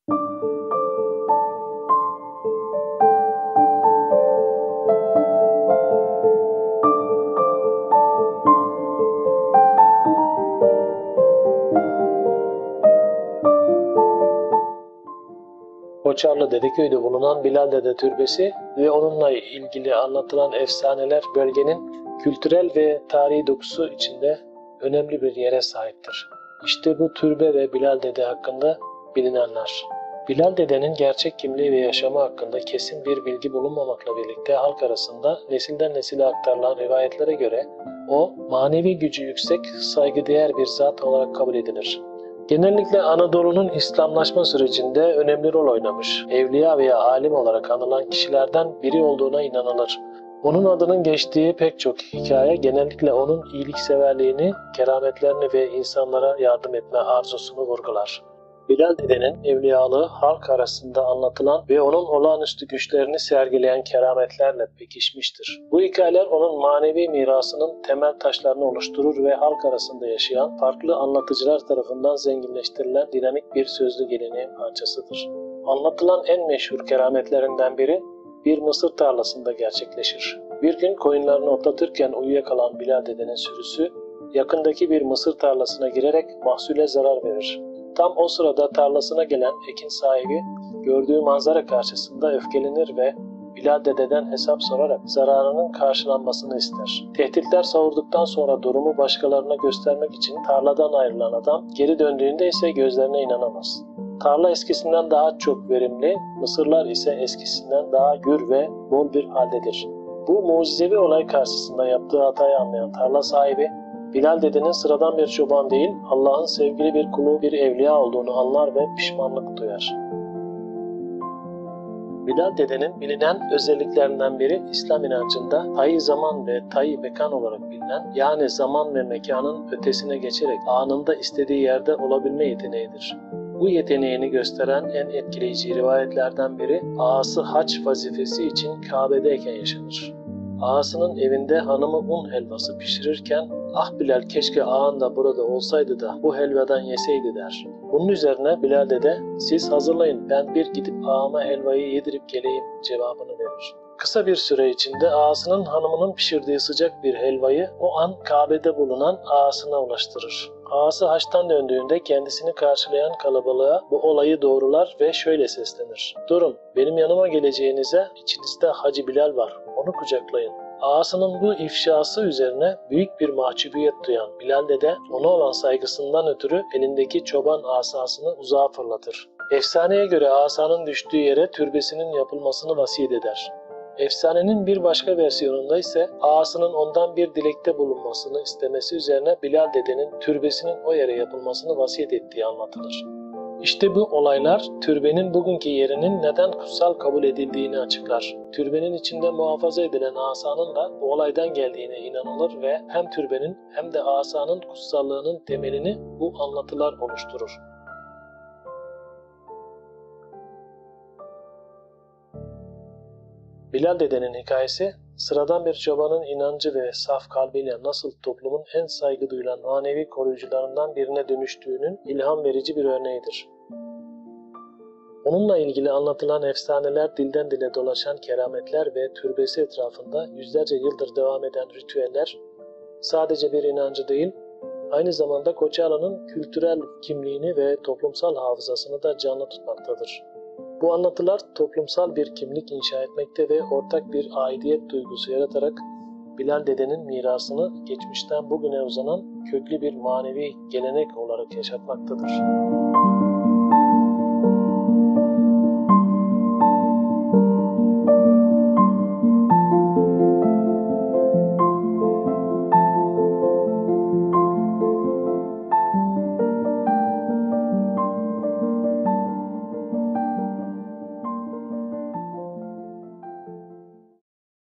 Koçarlı Dedeköy'de bulunan Bilal Dede Türbesi ve onunla ilgili anlatılan efsaneler bölgenin kültürel ve tarihi dokusu içinde önemli bir yere sahiptir. İşte bu türbe ve Bilal Dede hakkında bilinenler. Bilal Dede'nin gerçek kimliği ve yaşamı hakkında kesin bir bilgi bulunmamakla birlikte halk arasında nesilden nesile aktarılan rivayetlere göre o manevi gücü yüksek, saygıdeğer bir zat olarak kabul edilir. Genellikle Anadolu'nun İslamlaşma sürecinde önemli rol oynamış, evliya veya alim olarak anılan kişilerden biri olduğuna inanılır. Onun adının geçtiği pek çok hikaye genellikle onun iyilikseverliğini, kerametlerini ve insanlara yardım etme arzusunu vurgular. Bilal Dede'nin evliyalığı halk arasında anlatılan ve onun olağanüstü güçlerini sergileyen kerametlerle pekişmiştir. Bu hikayeler onun manevi mirasının temel taşlarını oluşturur ve halk arasında yaşayan farklı anlatıcılar tarafından zenginleştirilen dinamik bir sözlü geleneğin parçasıdır. Anlatılan en meşhur kerametlerinden biri bir mısır tarlasında gerçekleşir. Bir gün koyunlarını otlatırken uyuyakalan Bilal Dede'nin sürüsü yakındaki bir mısır tarlasına girerek mahsule zarar verir. Tam o sırada tarlasına gelen ekin sahibi gördüğü manzara karşısında öfkelenir ve Bilal Dede'den hesap sorarak zararının karşılanmasını ister. Tehditler savurduktan sonra durumu başkalarına göstermek için tarladan ayrılan adam geri döndüğünde ise gözlerine inanamaz. Tarla eskisinden daha çok verimli, mısırlar ise eskisinden daha gür ve bol bir haldedir. Bu mucizevi olay karşısında yaptığı hatayı anlayan tarla sahibi, Bilal Dede'nin sıradan bir çoban değil, Allah'ın sevgili bir kulu, bir evliya olduğunu anlar ve pişmanlık duyar. Bilal Dede'nin bilinen özelliklerinden biri İslam inancında tayyi zaman ve tayyi mekan olarak bilinen, yani zaman ve mekanın ötesine geçerek anında istediği yerde olabilme yeteneğidir. Bu yeteneğini gösteren en etkileyici rivayetlerden biri, ağası hac vazifesi için Kabe'deyken yaşanır. Ağasının evinde hanımı un helvası pişirirken, "Ah Bilal, keşke ağan da burada olsaydı da bu helvadan yeseydi" der. Bunun üzerine Bilal Dede, "Siz hazırlayın, ben bir gidip ağama helvayı yedirip geleyim" cevabını verir. Kısa bir süre içinde ağasının hanımının pişirdiği sıcak bir helvayı o an Kabe'de bulunan ağasına ulaştırır. Ağası haçtan döndüğünde kendisini karşılayan kalabalığa bu olayı doğrular ve şöyle seslenir: "Durun, benim yanıma geleceğinize içinizde Hacı Bilal var, onu kucaklayın." Ağasının bu ifşası üzerine büyük bir mahcubiyet duyan Bilal Dede, ona olan saygısından ötürü elindeki çoban asasını uzağa fırlatır. Efsaneye göre asanın düştüğü yere türbesinin yapılmasını vasiyet eder. Efsanenin bir başka versiyonunda ise ağasının ondan bir dilekte bulunmasını istemesi üzerine Bilal Dede'nin türbesinin o yere yapılmasını vasiyet ettiği anlatılır. İşte bu olaylar türbenin bugünkü yerinin neden kutsal kabul edildiğini açıklar. Türbenin içinde muhafaza edilen asanın da bu olaydan geldiğine inanılır ve hem türbenin hem de asanın kutsallığının temelini bu anlatılar oluşturur. Bilal Dede'nin hikayesi, sıradan bir çobanın inancı ve saf kalbiyle nasıl toplumun en saygı duyulan manevi koruyucularından birine dönüştüğünün ilham verici bir örneğidir. Onunla ilgili anlatılan efsaneler, dilden dile dolaşan kerametler ve türbesi etrafında yüzlerce yıldır devam eden ritüeller sadece bir inancı değil, aynı zamanda Koçarlı'nın kültürel kimliğini ve toplumsal hafızasını da canlı tutmaktadır. Bu anlatılar toplumsal bir kimlik inşa etmekte ve ortak bir aidiyet duygusu yaratarak Bilal Dede'nin mirasını geçmişten bugüne uzanan köklü bir manevi gelenek olarak yaşatmaktadır.